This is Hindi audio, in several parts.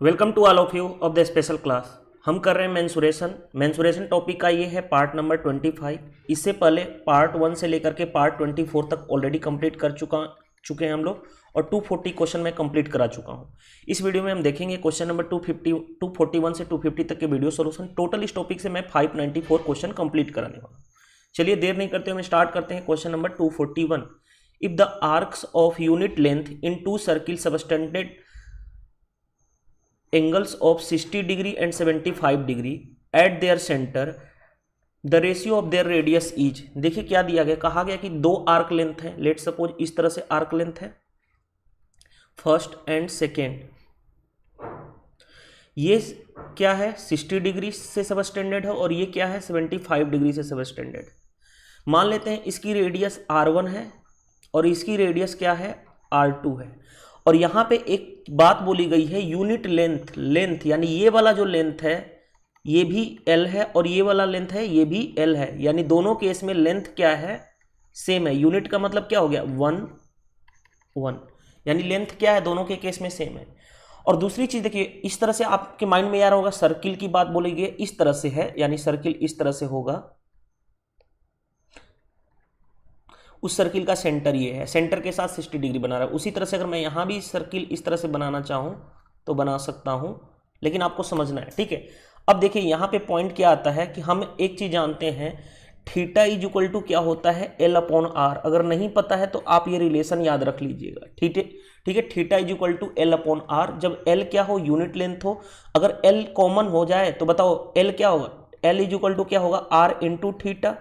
Welcome to all of you of the special class. हम कर रहे हैं मेंसुरेशन टॉपिक का ये है पार्ट नंबर 25। इससे पहले पार्ट 1 से लेकर के पार्ट 24 तक ऑलरेडी कंप्लीट कर चुके हैं हम लोग, और 240 क्वेश्चन मैं कंप्लीट करा चुका हूँ। इस वीडियो में हम देखेंगे क्वेश्चन नंबर 241 से 250 तक के वीडियो सोल्यूशन। टोटल इस टॉपिक से मैं 594 क्वेश्चन कंप्लीट कराने वाला। चलिए देर नहीं करते हुए स्टार्ट करते हैं question number 241। If the arcs of unit length in two circle subtended angles of 60 degree and 75 degree at their center, the ratio of their radius is। देखिए क्या दिया गया, कहा गया कि दो आर्क लेंथ है। लेट सपोज इस तरह से आर्क लेंथ है फर्स्ट एंड सेकेंड। ये क्या है 60 डिग्री से सबस्टेंडेड है और ये क्या है 75 डिग्री से सबस्टेंडेड। मान लेते हैं इसकी रेडियस R1 है और इसकी रेडियस क्या है R2 है। और यहाँ पे एक बात बोली गई है यूनिट लेंथ यानी ये वाला जो लेंथ है ये भी L है और ये वाला लेंथ है ये भी L है, यानी दोनों केस में लेंथ क्या है सेम है। यूनिट का मतलब क्या हो गया 1 यानी लेंथ क्या है दोनों के केस में सेम है। और दूसरी चीज देखिए, इस तरह से आपके माइंड में यार होगा सर्किल की बात बोली गई इस तरह से है, यानी सर्किल इस तरह से होगा। उस सर्किल का सेंटर ये है, सेंटर के साथ 60 डिग्री बना रहा है। उसी तरह से अगर मैं यहाँ भी सर्किल इस तरह से बनाना चाहूँ तो बना सकता हूँ, लेकिन आपको समझना है, ठीक है। अब देखिए यहाँ पे पॉइंट क्या आता है कि हम एक चीज़ जानते हैं, थीटा इज इक्वल टू क्या होता है L/R। अगर नहीं पता है तो आप ये रिलेशन याद रख लीजिएगा, ठीक है ठीक है। Theta is equal to L/R, जब L क्या हो यूनिट लेंथ हो। अगर L कॉमन हो जाए तो बताओ L क्या होगा, L इज इक्वल टू क्या होगा R इंटू थीटा।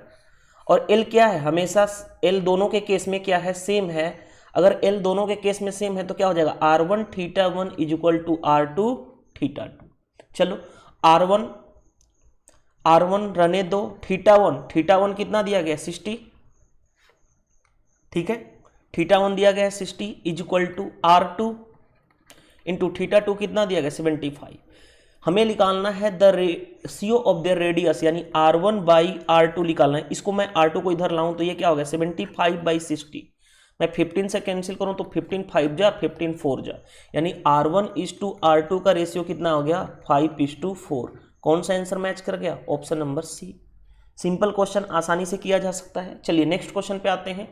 और L क्या है, हमेशा L दोनों के केस में क्या है सेम है। अगर L दोनों के केस में सेम है तो क्या हो जाएगा R1 theta 1 is equal to R2 theta 2। चलो R1 रहने दो, थीटा 1 कितना दिया गया 60, ठीक है। थीटा 1 दिया गया 60 is equal to R2 into theta 2 कितना दिया गया 75। हमें निकालना है the ratio of their radius, यानी R1 बाई R2 निकालना है। इसको मैं R2 को इधर लाऊं तो ये क्या हो गया 75 बाई 60। मैं 15 से कैंसिल करूं तो 15 5 जा 15 4 जा, यानी R1 इज टू R2 का रेशियो कितना हो गया 5:4। कौन सा आंसर मैच कर गया, option number C. Simple question आसानी से किया जा सकता है। चलिए नेक्स्ट क्वेश्चन पे आते हैं।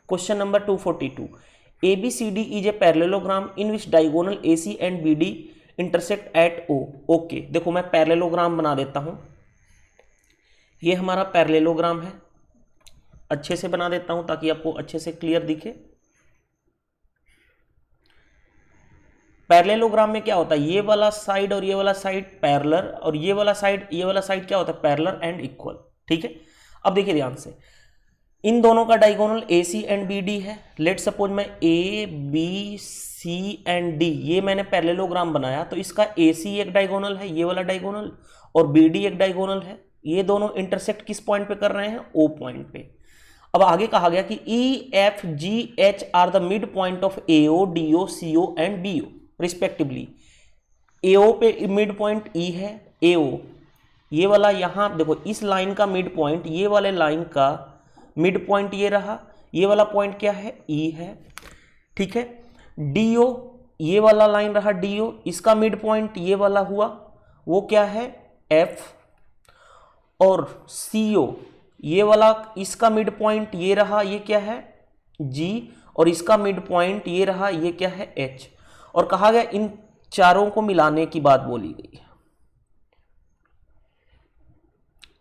Question number 242। ABCD is a parallelogram in which diagonal AC and BD intersect at O। Okay, देखो मैं पैरेललोग्राम बना देता हूं। ये हमारा पैरेललोग्राम है, अच्छे से बना देता हूं ताकि आपको अच्छे से क्लियर दिखे। पैरेललोग्राम में क्या होता है, ये वाला साइड और ये वाला साइड पैरेलल, और ये वाला साइड क्या होता है पैरेलल एंड इक्वल, ठीक है। अब देखिए ध्यान से, इन दोनों का डायगोनल AC एंड BD है। लेट सपोज मैं ABC एंड D, ये मैंने पैरेललोग्राम बनाया तो इसका AC एक डायगोनल है, ये वाला डायगोनल, और BD एक डायगोनल है। ये दोनों इंटरसेक्ट किस पॉइंट पे कर रहे हैं O पॉइंट पे। अब आगे कहा गया कि EFGH are the mid point of AO DO CO and BO respectively. AO पे मिड पॉइंट E है, AO ये वाला, यहां देखो इस लाइन का मिड पॉइंट, ये वाले लाइन का मिड पॉइंट ये रहा, ये वाला पॉइंट क्या है E है, ठीक है। DO ये वाला लाइन रहा DO, इसका मिड पॉइंट ये वाला हुआ, वो क्या है F। और CO ये वाला, इसका मिड पॉइंट ये रहा, ये क्या है G, और इसका मिड पॉइंट ये रहा, ये क्या है H। और कहा गया इन चारों को मिलाने की बात बोली गई।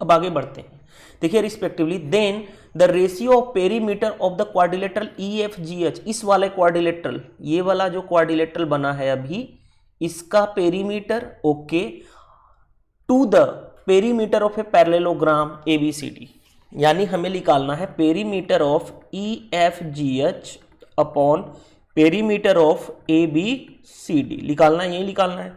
अब आगे बढ़ते हैं, देखिए respectively then the ratio of perimeter of the quadrilateral EFGH, इस वाले क्वाड्रिलेटरल, ये वाला जो क्वाड्रिलेटरल बना है अभी, इसका perimeter okay to the perimeter of a parallelogram ABCD, यानी हमें निकालना है perimeter of EFGH upon perimeter of ABCD, निकालना है, यही निकालना है।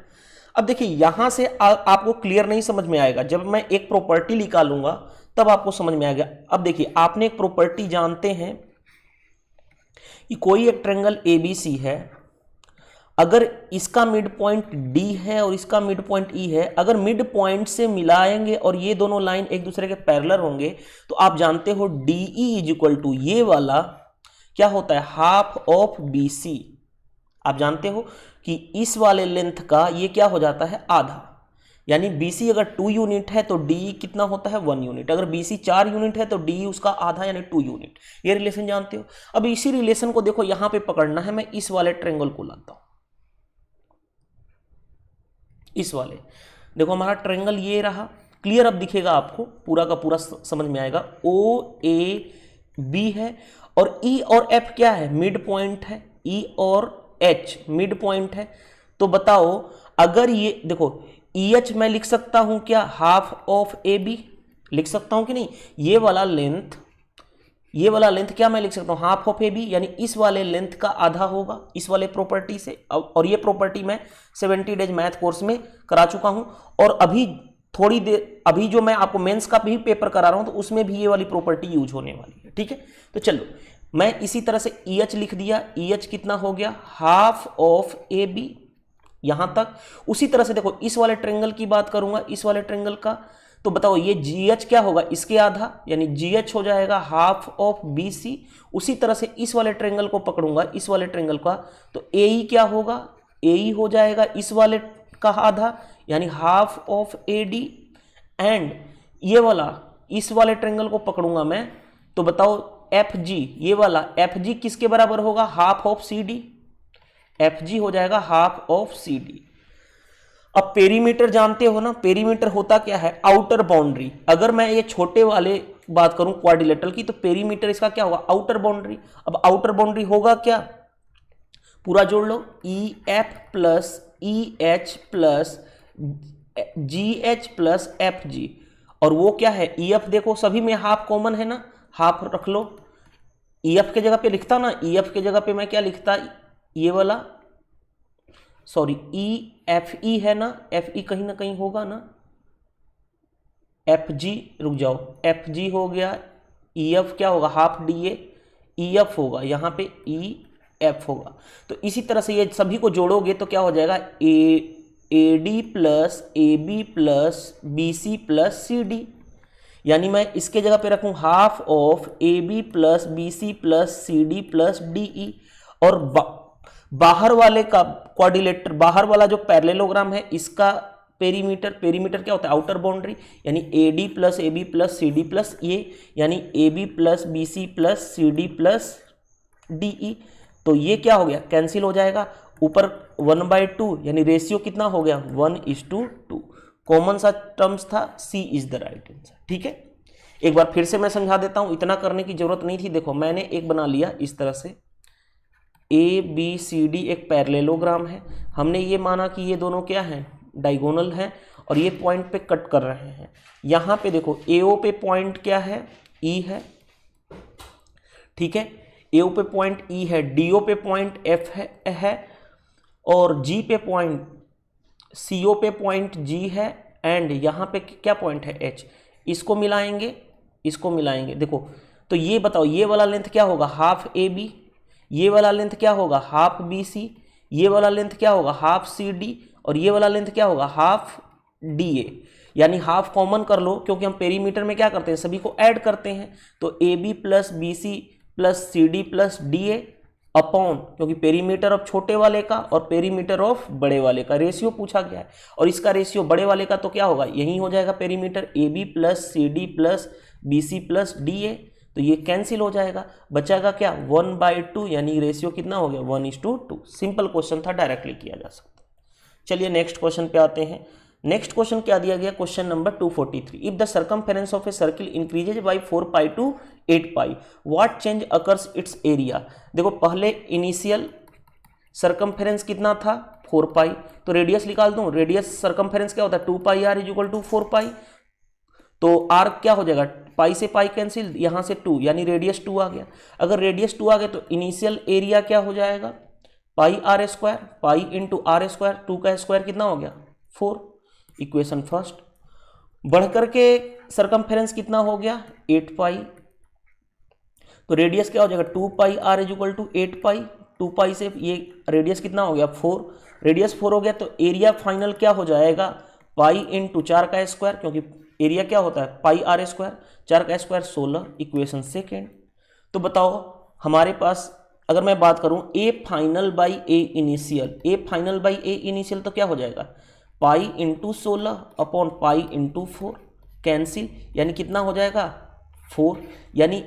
अब देखिए यहां से आपको क्लियर नहीं समझ में आएगा, जब मैं एक प्रॉपर्टी निकालूंगा तब आपको समझ में आएगा। अब देखिए आपने एक प्रॉपर्टी जानते हैं कि कोई एक ट्रायंगल ABC है, अगर इसका मिड पॉइंट D है और इसका मिड पॉइंट E है, अगर मिड पॉइंट से मिलाएंगे और ये दोनों लाइन एक दूसरे के पैरेलल होंगे तो आप जानते हो DE इज इक्वल टू ये वाला क्या होता है हाफ ऑफ BC। आप जानते हो कि इस वाले लेंथ का ये क्या हो जाता है, आधा। यानी BC अगर 2 यूनिट है तो DE कितना होता है, 1 यूनिट। अगर BC 4 यूनिट है तो DE उसका आधा यानी 2 यूनिट। ये रिलेशन जानते हो। अब इसी रिलेशन को देखो यहां पे पकड़ना है, मैं इस वाले ट्रायंगल को लाता हूं, इस वाले, देखो हमारा ट्रायंगल ये रहा, क्लियर अब दिखेगा आपको, पूरा का पूरा समझ में आएगा। OAB है और E और F क्या है, मिड पॉइंट है, E और H मिड पॉइंट है। तो बताओ अगर ये देखो EH मैं लिख सकता हूं क्या, हाफ ऑफ AB लिख सकता हूं कि नहीं, ये वाला लेंथ क्या मैं लिख सकता हूं, हाफ ऑफ AB, यानी इस वाले लेंथ का आधा होगा इस वाले प्रॉपर्टी से। और ये प्रॉपर्टी मैं 70 डेज मैथ कोर्स में करा चुका हूं, और अभी थोड़ी देर अभी जो मैं आपको मेंस का भी पेपर करा रहा हूं तो उसमें भी ये वाली प्रॉपर्टी यूज होने वाली है, ठीक है। तो चलो मैं इसी तरह से EH लिख दिया, EH कितना हो गया, हाफ ऑफ AB यहां तक। उसी तरह से देखो इस वाले ट्रायंगल की बात करूंगा, इस वाले ट्रायंगल का, तो बताओ ये GH क्या होगा, इसके आधा, यानी GH हो जाएगा हाफ ऑफ BC। उसी तरह से इस वाले ट्रायंगल को पकड़ूंगा, इस वाले ट्रायंगल का, तो AE क्या होगा, AE हो जाएगा इस वाले का आधा यानी हाफ ऑफ AD। एंड ये वाला इस वाले ट्रायंगल को पकड़ूंगा मैं, तो बताओ FG, ये वाला FG किसके बराबर होगा, हाफ ऑफ CD। FG हो जाएगा हाफ ऑफ CD। अब पेरीमीटर जानते हो ना, पेरीमीटर होता क्या है, आउटर बाउंड्री। अगर मैं ये छोटे वाले बात करूं क्वाड्रिलेटरल की, तो पेरीमीटर इसका क्या होगा, आउटर बाउंड्री। अब आउटर बाउंड्री होगा क्या, पूरा जोड़ लो, EF plus EH plus GH plus FG, और वो क्या है EF, देखो सभी में हाफ कॉमन है ना, हाफ रख लो। EF के जगह पे लिखता ना, EF के जगह पे मैं क्या लिखता, ये वाला, सॉरी EFE है ना, FE कहीं ना कहीं होगा ना, FG, रुक जाओ, FG हो गया, EF क्या होगा, हाफ DA, EF होगा यहाँ पे, EF होगा। तो इसी तरह से ये सभी को जोड़ोगे तो क्या हो जाएगा, AD plus AB plus BC plus CD, यानी मैं इसके जगह पे रखूं half of AB plus BC plus CD plus DE। और बाहर वाले का क्वाड्रिलेटर, बाहर वाला जो पैरेललोग्राम है इसका पेरीमीटर क्या होता है, आउटर बाउंड्री, यानी AD plus AB plus CD plus A, यानी AB plus BC plus CD plus DE। तो ये क्या हो गया, कैंसिल हो जाएगा, ऊपर 1/2 यानी रेशियो कितना हो गया, 1:2। कॉमन सा टर्म्स था, C is the right answer, ठीक है। एक बार फिर से मैं समझा देता हूं, इतना करने की जरूरत नहीं थी। देखो मैंने एक बना लिया इस तरह से, ABCD एक पैरेललोग्राम है, हमने ये माना कि ये दोनों क्या हैं, डायगोनल हैं, और ये पॉइंट पे कट कर रहे हैं। यहाँ पे देखो AO पे पॉइंट क्या है, E है, ठीक है, AO पे पॉइंट E है, DO पे पॉइंट F है, और G पे पॉइंट, CO पे पॉइंट G है, एंड यहाँ पे क्या पॉइंट है, H। इसको मिलाएंगे देखो, तो ये बताओ ये वाला लेंथ क्या होगा, हाफ AB, ये वाला लेंथ क्या होगा, हाफ BC, ये वाला लेंथ क्या होगा, हाफ CD, और ये वाला लेंथ क्या होगा, हाफ DA। यानी हाफ कॉमन कर लो, क्योंकि हम पेरीमीटर में क्या करते हैं, सभी को ऐड करते हैं। तो AB plus BC plus CD plus DA upon, क्योंकि पेरीमीटर ऑफ छोटे वाले का और पेरीमीटर ऑफ बड़े वाले का रेशियो पूछा गया है, और इसका रेशियो बड़े वाले का तो क्या होगा, यही हो जाएगा perimeter, AB plus CD plus BC plus DA। तो ये कैंसिल हो जाएगा, बचाएगा क्या, 1/2, यानी रेशियो कितना हो गया, 1:2। सिंपल क्वेश्चन था, डायरेक्टली किया जा सकता है। चलिए नेक्स्ट क्वेश्चन पे आते हैं। नेक्स्ट क्वेश्चन क्या दिया गया, question number 243, if the circumference of a circle increases by 4 pi to 8 pi, what change occurs its area. देखो पहले इनिशियल सर्कमफेरेंस कितना था, 4 पाई, तो रेडियस निकाल दूं, रेडियस सर्कमफेरेंस क्या होता है, 2 पाई r इक्वल टू 4 पाई। तो r क्या हो जाएगा, पाई से पाई कैंसिल, यहां से 2, यानी रेडियस 2 आ गया। अगर रेडियस 2 आ गया तो इनिशियल एरिया क्या हो जाएगा, पाई r square, pi into r square, 2 का स्क्वायर कितना हो गया, 4। इक्वेशन फर्स्ट, बढ़कर के सर्कमफेरेंस कितना हो गया, 8 पाई, तो रेडियस क्या हो जाएगा, 2 पाई r इक्वल टू 8 पाई, 2 पाई से ये रेडियस कितना हो गया, 4, रेडियस 4 हो गया, तो एरिया फाइनल क्या हो जाएगा, पाई इंटू 4 का स्क्वायर, क्योंकि एरिया क्या होता है, पाई r स्क्वायर, 4 का स्क्वायर 16। इक्वेशन सेकेंड, तो बताओ हमारे पास अगर मैं बात करूं A final by A initial, A final by A initial तो क्या हो जाएगा, pi into 16 upon pi into 4, cancel, यानी कितना हो जाएगा 4, यानी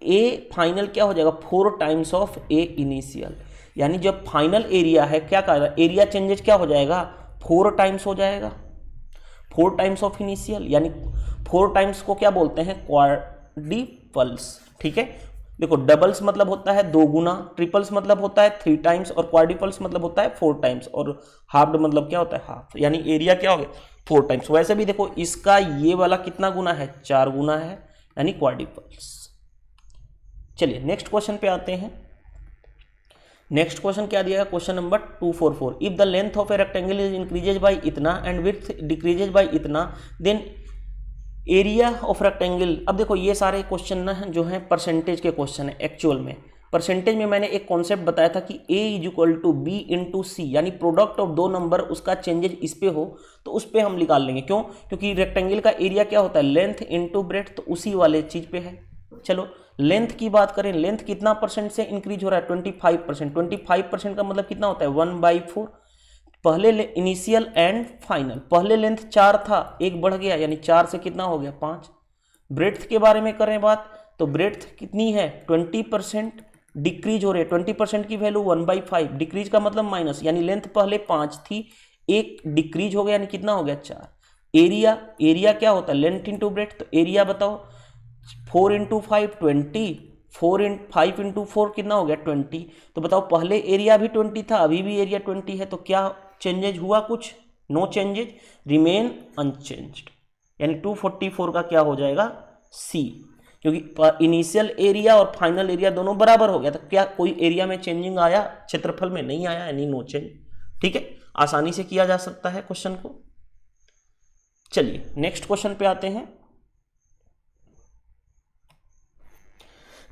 ए फाइनल क्या हो जाएगा 4 टाइम्स ऑफ ए इनिशियल, यानी जब फाइनल एरिया है क्या कह रहा है, एरिया चेंजेस क्या हो जाएगा 4 टाइम्स हो जाएगा, 4 टाइम्स ऑफ इनिशियल, यानी 4 टाइम्स को क्या बोलते हैं क्वाड्रिपल्स। ठीक है, देखो डबल्स मतलब होता है 2 गुना, ट्रिपल्स मतलब होता है 3 टाइम्स और क्वाड्रिपल्स मतलब होता है 4 टाइम्स और हाफ मतलब क्या होता है हाफ, यानी एरिया क्या हो गया 4 टाइम्स। वैसे भी देखो इसका ये वाला कितना गुना है 4 गुना है, यानी क्वाड्रिपल्स। चलिए नेक्स्ट क्वेश्चन पे आते हैं। नेक्स्ट क्वेश्चन क्या दिया है, question number 244, if the length of a rectangle is increases by इतना एंड विड्थ डिक्रीजेज बाय इतना देन एरिया ऑफ रेक्टेंगल। अब देखो ये सारे क्वेश्चन ना जो हैं परसेंटेज के क्वेश्चन है। एक्चुअल में परसेंटेज में मैंने एक कॉन्सेप्ट बताया था कि a is equal to B into C, यानी प्रोडक्ट ऑफ 2 नंबर उसका चेंजेज इस पे हो तो उस पे हम निकाल लेंगे। क्यों, क्योंकि रेक्टेंगल का एरिया क्या होता है लेंथ इंटू ब्रेड्थ, तो उसी वाले चीज पे है। चलो लेंथ की बात करें, लेंथ कितना परसेंट से इंक्रीज हो रहा है 25%, 25% का मतलब कितना होता है 1/4, पहले इनिशियल एंड फाइनल, पहले लेंथ 4 था, एक बढ़ गया यानी 4 से कितना हो गया 5। ब्रेड्थ के बारे में करें बात तो ब्रेड्थ कितनी है 20% डिक्रीज हो रही है, 20% की वैल्यू 1/5, डिक्रीज का मतलब माइनस, यानी लेंथ पहले 5 थी, एक डिक्रीज हो गया यानी कितना हो गया 4। एरिया, एरिया क्या होता है लेंथ इंटू ब्रेड्थ, तो एरिया बताओ 4 इंटू 5 20, 5 इंटू 4 कितना हो गया 20, तो बताओ पहले एरिया भी 20 था अभी भी एरिया 20 है, तो क्या चेंजेज हुआ कुछ, नो चेंजेज, रिमेन अनचेंज्ड, यानी 244 का क्या हो जाएगा सी, क्योंकि इनिशियल एरिया और फाइनल एरिया दोनों बराबर हो गया, तो क्या कोई एरिया में चेंजिंग आया, क्षेत्रफल में नहीं आया, यानी नो चेंज। ठीक है, आसानी से किया जा सकता है क्वेश्चन को। चलिए नेक्स्ट क्वेश्चन पे आते हैं।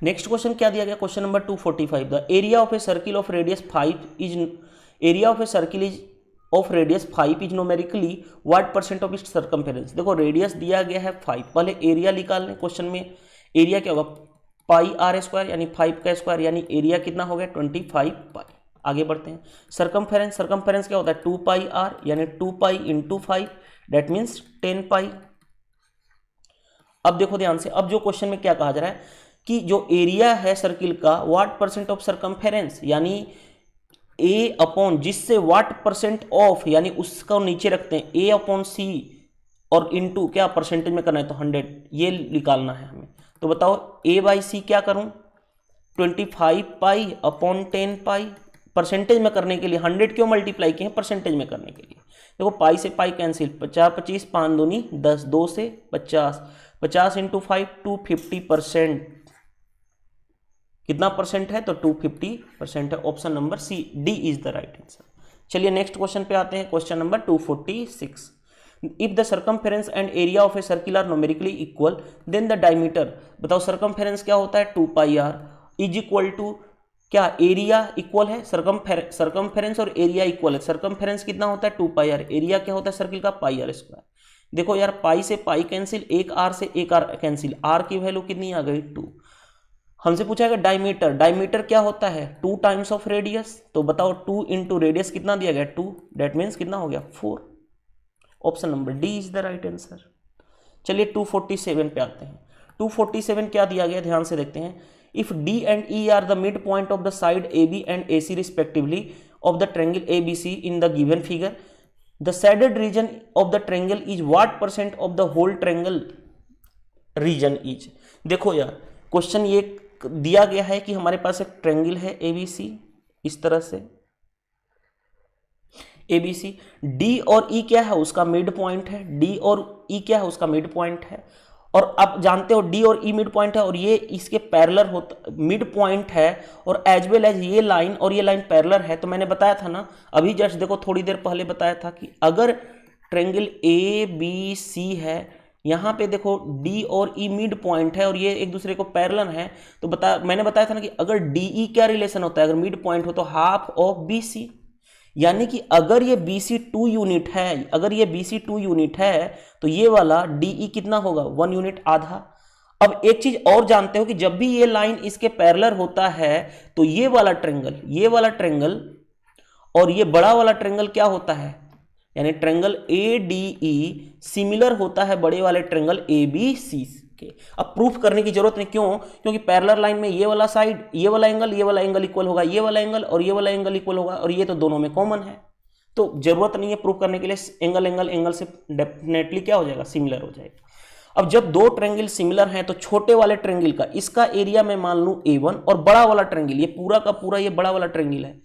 नेक्स्ट क्वेश्चन क्या दिया गया, question number 245, the area of a circle of radius 5 is, area of a circle is of radius 5 is numerically what percent of its circumference. देखो रेडियस दिया गया है 5, पहले एरिया निकाल लें। क्वेश्चन में एरिया क्या होगा पाई आर स्क्वायर, यानी 5 का स्क्वायर, यानी एरिया कितना हो गया 25 पाई। आगे बढ़ते हैं, सर्कमफेरेंस, सर्कमफेरेंस क्या होता है 2 पाई आर, यानी 2 पाई इंटू 5 डेट मीन्स 10 पाई। अब देखो ध्यान से, अब जो क्वेश्चन में क्या कहा जा रहा है कि जो एरिया है सर्किल का व्हाट परसेंट ऑफ सर्कमफेरेंस, यानी ए अपॉन जिससे व्हाट परसेंट ऑफ, यानी उसको नीचे रखते हैं ए अपॉन सी और इनटू क्या परसेंटेज में करना है तो 100, ये निकालना है हमें। तो बताओ ए बाई सी क्या करूं 25 पाई अपॉन 10 पाई, परसेंटेज में करने के लिए 100 क्यों मल्टीप्लाई किए हैं परसेंटेज में करने के लिए। देखो पाई से पाई कैंसिल, 50 25 5 दूनी 10, 2 से 50, 50 इंटू 5 250%, कितना परसेंट है तो 250% है। Option number C D is the right answer. चलिए नेक्स्ट क्वेश्चन पे आते हैं, question number 246, if the circumference and area of a circle are numerically equal then the diameter. बताओ सर्कमफेरेंस क्या होता है 2 pi r is equal to क्या एरिया इक्वल है, सर्कमफेरेंस और एरिया इक्वल है। सर्कमफेरेंस कितना होता है 2 पाई आर, एरिया क्या होता है सर्किल का पाई आर स्क्वायर। देखो यार पाई से पाई कैंसिल, एक आर से एक आर कैंसिल, आर की वैल्यू कितनी आ गई 2। हमसे पूछा है डायमीटर, डायमीटर क्या होता है 2 टाइम्स ऑफ रेडियस, तो बताओ 2 इंटू रेडियस कितना दिया गया 2, डेट मीन्स कितना हो गया 4। Option number D is the right answer. चलिए 247 पे आते हैं। 247 क्या दिया गया ध्यान से देखते हैं, if D and E are the mid point of the side A B and A C respectively of the triangle A B C in the given figure, the shaded region of the triangle is what percent of the whole triangle region is. देखो यार क्वेश्चन ये दिया गया है कि हमारे पास एक ट्रायंगल है एबीसी, इस तरह से एबीसी, डी और ई क्या है उसका मिड पॉइंट है, डी और ई क्या है उसका मिड पॉइंट है, और आप जानते हो डी और ई मिड पॉइंट है और ये इसके पैरेलल होता मिड पॉइंट है, और एज वेल एज ये लाइन और ये लाइन पैरेलल है। तो मैंने बताया था ना अभी जस्ट देखो थोड़ी देर पहले बताया था कि अगर ट्रायंगल ए बी सी है, यहाँ पे देखो डी और ई मिड पॉइंट है और ये एक दूसरे को पैरेलल है, तो मैंने बताया था ना कि अगर डी ई क्या रिलेशन होता है, अगर मिड पॉइंट हो तो हाफ ऑफ बी सी, यानी कि अगर ये बी सी 2 यूनिट है, अगर ये बी सी 2 यूनिट है तो ये वाला डी ई कितना होगा 1 यूनिट आधा। अब एक चीज और जानते हो कि जब भी ये लाइन इसके पैरेलल होता है तो ये वाला ट्रेंगल और ये बड़ा वाला ट्रेंगल क्या होता है, यानी ट्रेंगल ADE सिमिलर होता है बड़े वाले ट्रेंगल ABC के। अब प्रूफ करने की जरूरत नहीं, क्यों? क्योंकि पैरेलल लाइन में ये वाला साइड, ये वाला एंगल इक्वल होगा, ये वाला एंगल और ये वाला एंगल इक्वल होगा, और ये तो दोनों में कॉमन है, तो जरूरत नहीं है प्रूफ करने के लिए। एंगल से डेफिनेटली क्या हो जाएगा, सिमिलर हो जाएगा। अब जब दो ट्रेंगल सिमिलर हैं तो छोटे वाले ट्रेंगल का इसका एरिया मैं मान लूं A1 और बड़ा वाला ट्रेंगल, ये पूरा का पूरा ये बड़ा वाला ट्रेंगल है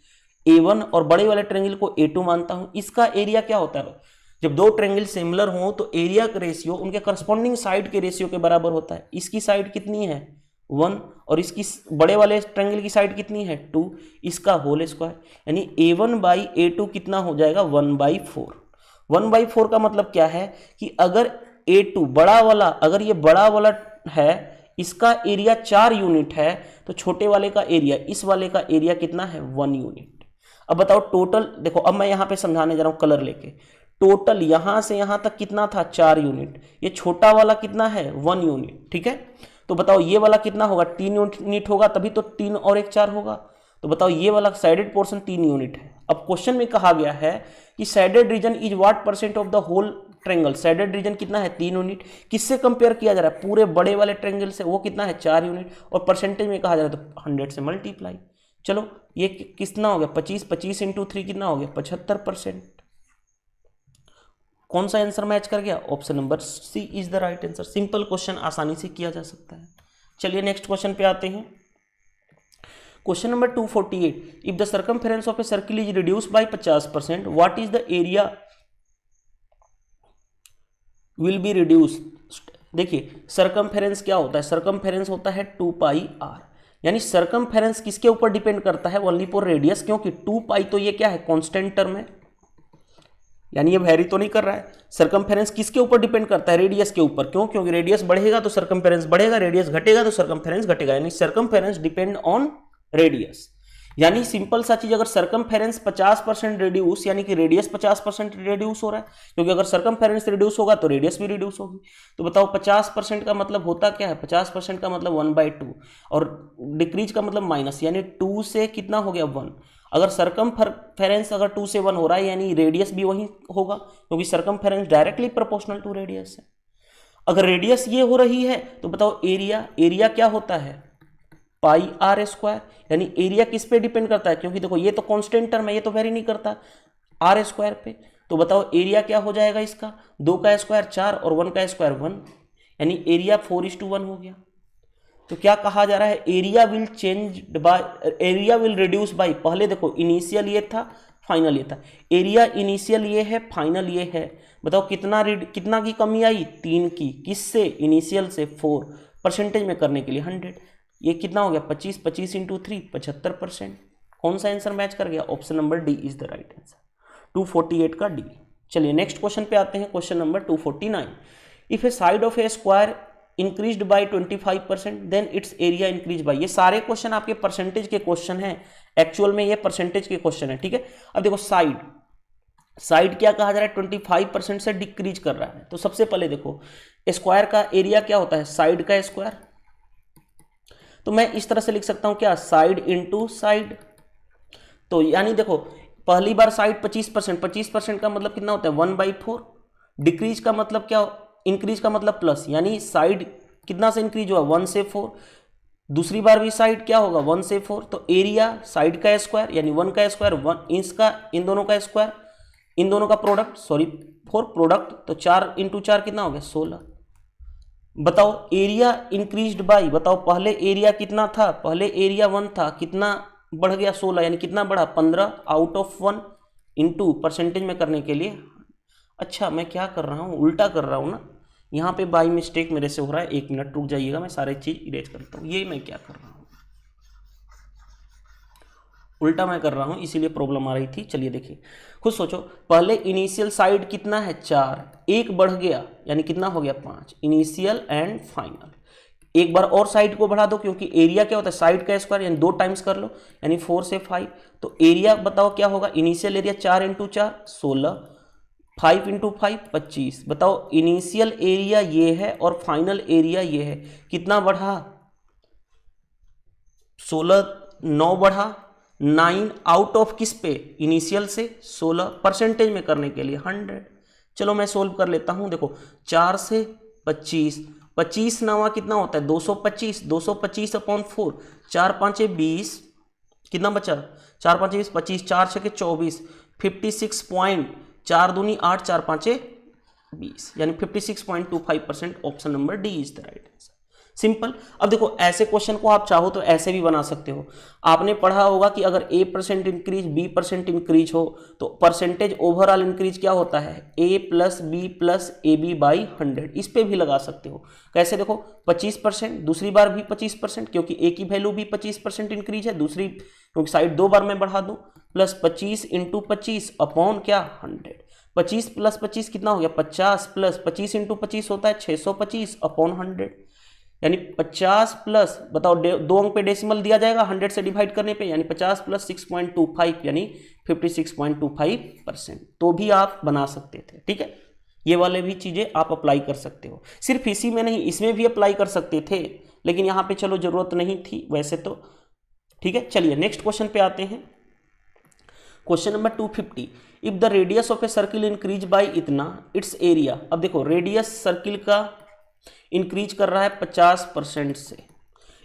A1 और बड़े वाले ट्रेंगल को A2 मानता हूं, इसका एरिया क्या होता है? जब दो ट्रेंगल सिमिलर हो तो एरिया का रेशियो उनके करस्पॉन्डिंग साइड के रेशियो के बराबर होता है। इसकी साइड कितनी है 1 और इसकी बड़े वाले ट्रेंगल की साइड कितनी है 2, इसका होल स्क्वायर, यानी A1 बाई A2 कितना हो जाएगा 1/4। 1/4 का मतलब क्या है कि अगर A2 बड़ा वाला, अगर ये बड़ा वाला है इसका एरिया 4 यूनिट है तो छोटे वाले का एरिया, इस वाले का एरिया कितना है 1 यूनिट। अब बताओ टोटल, देखो अब मैं यहां पे समझाने जा रहा हूं कलर लेके, टोटल यहां से यहां तक कितना था 4 यूनिट, ये छोटा वाला कितना है 1 यूनिट, ठीक है। तो बताओ ये वाला कितना होगा 3 यूनिट होगा, तभी तो 3 और 1 4 होगा। तो बताओ ये वाला साइडेड पोर्शन 3 यूनिट है। अब क्वेश्चन में कहा गया है कि shaded region is what percent of the whole triangle, shaded region कितना है 3 यूनिट। किससे कंपेयर किया जा रहा है, पूरे बड़े वाले ट्रेंगल से, वो कितना है 4 यूनिट, और परसेंटेज में कहा जा रहा है तो 100 से मल्टीप्लाई। चलो ये कितना हो गया 25 इंटू 3 कितना हो गया 75%। कौन सा आंसर मैच कर गया, option number C is the right answer. Simple question, आसानी से किया जा सकता है। चलिए नेक्स्ट क्वेश्चन पे आते हैं। Question number 248, if the circumference of a circle is reduced by 50%, what is the area will be reduced. देखिए सर्कमफेरेंस क्या होता है, सर्कमफेरेंस होता है 2 पाई r, यानी सर्कमफेरेंस किसके ऊपर डिपेंड करता है, ओनली फॉर रेडियस, क्योंकि 2 पाई तो ये क्या है कांस्टेंट टर्म है, यानी ये वेरी तो नहीं कर रहा है। सर्कमफेरेंस किसके ऊपर डिपेंड करता है, रेडियस के ऊपर, क्यों? क्योंकि रेडियस बढ़ेगा तो सर्कमफेरेंस बढ़ेगा, रेडियस घटेगा तो सर्कमफेरेंस घटेगा, यानी सर्कमफेरेंस डिपेंड ऑन रेडियस। यानी सिंपल सा चीज, अगर सर्कमफेरेंस 50% रिड्यूस, यानी कि रेडियस 50% रिड्यूस हो रहा है, क्योंकि अगर सर्कमफेरेंस रिड्यूस होगा तो रेडियस भी रिड्यूस होगी। तो बताओ 50% का मतलब होता क्या है, 50% का मतलब 1/2, और डिक्रीज का मतलब माइनस, यानी 2 से कितना हो गया 1। अगर सर्कमफेरेंस अगर 2 से 1 हो रहा है यानी रेडियस भी वही होगा, क्योंकि circumference directly proportional to radius है। अगर रेडियस ये हो रही है तो बताओ एरिया क्या होता है पाई r स्क्वायर, यानी एरिया किस पे डिपेंड करता है, क्योंकि देखो ये तो कांस्टेंट टर्म है, ये तो वेरी नहीं करता r स्क्वायर पे। तो बताओ एरिया क्या हो जाएगा इसका, 2 का स्क्वायर 4 और 1 का स्क्वायर 1, यानी एरिया 4:1 हो गया। तो क्या कहा जा रहा है, एरिया विल रिड्यूस बाय, पहले देखो इनिशियल ये था फाइनल ये था, एरिया इनिशियल ये है फाइनल ये है। बताओ कितना की कमी आई 3 की, किससे इनिशियल से 4, परसेंटेज में करने के लिए 100, ये कितना हो गया 25 इंटू 3 75%। कौन सा आंसर मैच कर गया, option number D is the right answer, 248 का डी। चलिए नेक्स्ट क्वेश्चन पे आते हैं, question number 249, if a side of a square increased by 25% then its area increase by. ये सारे क्वेश्चन आपके परसेंटेज के क्वेश्चन हैं, एक्चुअल में ये परसेंटेज के क्वेश्चन है, ठीक है। अब देखो साइड क्या कहा जा रहा है 25% से डिक्रीज कर रहा है। तो सबसे पहले देखो स्क्वायर का एरिया क्या होता है, साइड का स्क्वायर, तो मैं इस तरह से लिख सकता हूं क्या, साइड इंटू साइड। तो यानी देखो पहली बार साइड 25% का मतलब कितना होता है 1/4, डिक्रीज का मतलब क्या, इंक्रीज का मतलब प्लस, यानी साइड कितना से इंक्रीज हुआ 1 से 4, दूसरी बार भी साइड क्या होगा 1 से 4, तो एरिया साइड का स्क्वायर यानी 1 का स्क्वायर 1 इसका, इन दोनों का स्क्वायर, इन दोनों का प्रोडक्ट, सॉरी 4 प्रोडक्ट, तो 4 इंटू 4 कितना हो गया 16। बताओ एरिया इंक्रीज्ड बाय, बताओ पहले एरिया कितना था, पहले एरिया 1 था, कितना बढ़ गया 16, यानी कितना बढ़ा 15 आउट ऑफ 1 इंटू परसेंटेज में करने के लिए। अच्छा मैं क्या कर रहा हूँ, उल्टा कर रहा हूँ ना, यहाँ पे बाई मिस्टेक मेरे से हो रहा है, 1 मिनट रुक जाइएगा, मैं सारी चीज इरेज करता हूँ। ये मैं क्या कर रहा हूँ, उल्टा मैं कर रहा हूँ, इसीलिए प्रॉब्लम आ रही थी। चलिए देखिए खुद सोचो, पहले इनिशियल साइड कितना है 4, 1 बढ़ गया यानी कितना हो गया 5, इनिशियल एंड फाइनल। एक बार और साइड को बढ़ा दो, क्योंकि एरिया क्या होता है साइड का स्क्वायर, यानी 2 टाइम्स कर लो, यानी 4 से 5, तो एरिया बताओ क्या होगा, इनिशियल एरिया 4 इंटू 4 16, 5 इंटू 5 25। बताओ इनिशियल एरिया ये है और फाइनल एरिया ये है, कितना बढ़ा 16, 9 बढ़ा 9 आउट ऑफ किस पे, इनिशियल से 16, परसेंटेज में करने के लिए 100। चलो मैं सोल्व कर लेता हूं। देखो 4 से 25, 25 नवा कितना होता है 225, 225 अपॉन 4, 4 5 20, कितना बचा 4 5 20, 25, 4 6 24, 56 पॉइंट, 4 दूनी 8, 4 5 20, यानी 56.25%। Option number D is the right answer. Simple. अब देखो ऐसे क्वेश्चन को आप चाहो तो ऐसे भी बना सकते हो। आपने पढ़ा होगा कि अगर a% इंक्रीज b% इंक्रीज हो तो परसेंटेज ओवरऑल इंक्रीज क्या होता है, a plus B plus A B by 100। इस पे भी लगा सकते हो। कैसे, देखो 25%, दूसरी बार भी 25%, क्योंकि a की वैल्यू भी 25% इंक्रीज है, दूसरी क्योंकि साइड 2 बार मैं बढ़ा दूं, प्लस 25 इंटू 25 अपॉन क्या 100। 25 प्लस 25 कितना हो गया 50, प्लस 25 इंटू 25 होता है 625 अपॉन 100, यानी 50 प्लस, बताओ 2 अंक पे डेसिमल दिया जाएगा 100 से डिवाइड करने पे, यानी 50 प्लस 6.25 यानी 56.25%। तो भी आप बना सकते थे। ठीक है, ये वाले भी चीजें आप अप्लाई कर सकते हो। सिर्फ इसी में नहीं, इसमें भी अप्लाई कर सकते थे, लेकिन यहाँ पे चलो जरूरत नहीं थी वैसे तो। ठीक है, चलिए नेक्स्ट क्वेश्चन पे आते हैं। Question number 250, if the radius of a circle increase by इतना, इट्स एरिया। अब देखो रेडियस सर्किल का इंक्रीज कर रहा है 50% से,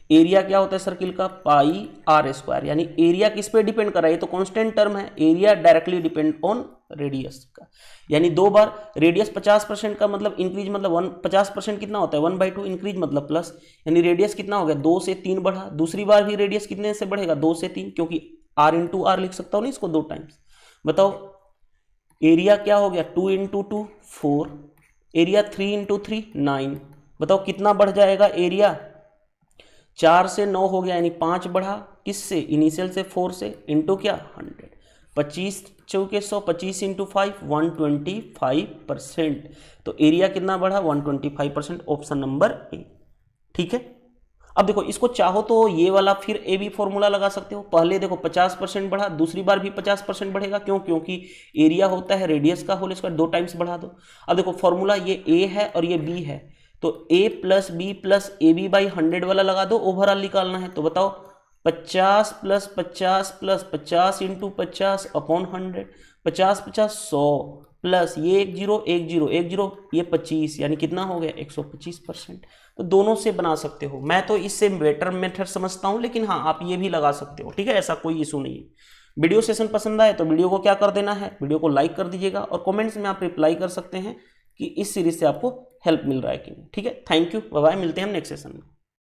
एरिया क्या होता है सर्किल का, पाई आर स्क्वायर, यानी एरिया किस पे डिपेंड कर रहा है, ये तो कांस्टेंट टर्म है, area directly depend on radius का, यानी 2 बार रेडियस 50% का मतलब इंक्रीज मतलब 50% कितना होता है 1/2, इंक्रीज मतलब प्लस, यानी रेडियस कितना हो गया 2 से 3 बढ़ा, दूसरी बार भी रेडियस कितने से बढ़ेगा 2 से 3, क्योंकि आर इंटू आर लिख सकता हूँ ना इसको 2 टाइम्स। बताओ एरिया क्या हो गया 2 इंटू 2 4, एरिया 3 इंटू 3 9। बताओ कितना बढ़ जाएगा एरिया, 4 से 9 हो गया, यानी 5 बढ़ा किससे, इनिशियल से 4 से, इंटू क्या 100, 25 चौके 100, 25 इंटू 5 125%। तो एरिया कितना बढ़ा 125%। Option number A. ठीक है, अब देखो इसको चाहो तो ये वाला फिर ए बी फॉर्मूला लगा सकते हो। पहले देखो 50% बढ़ा, दूसरी बार भी 50% बढ़ेगा, क्यों, क्योंकि एरिया होता है रेडियस का होल स्क्वायर, 2 टाइम्स बढ़ा दो। अब देखो फॉर्मूला ये ए है और ये बी है, तो a plus B plus A B by 100 वाला लगा दो, ओवरऑल निकालना है। तो बताओ 50 plus 50 plus 50 into 50 upon 100, 50 50 100 plus ये 1 0 1 0 1 0 ये 25, यानी कितना हो गया 125%। तो दोनों से बना सकते हो, मैं तो इससे बेटर मेथड समझता हूं, लेकिन हाँ आप ये भी लगा सकते हो। ठीक है, ऐसा कोई इशू नहीं है। वीडियो सेशन पसंद आए तो वीडियो को क्या कर देना है, वीडियो को लाइक कर दीजिएगा, और कमेंट्स में आप रिप्लाई कर सकते हैं कि इस सीरीज से आपको हेल्प मिल रहा है कि नहीं। ठीक है, थैंक यू, बाय बाय, मिलते हैं हम नेक्स्ट सेशन में।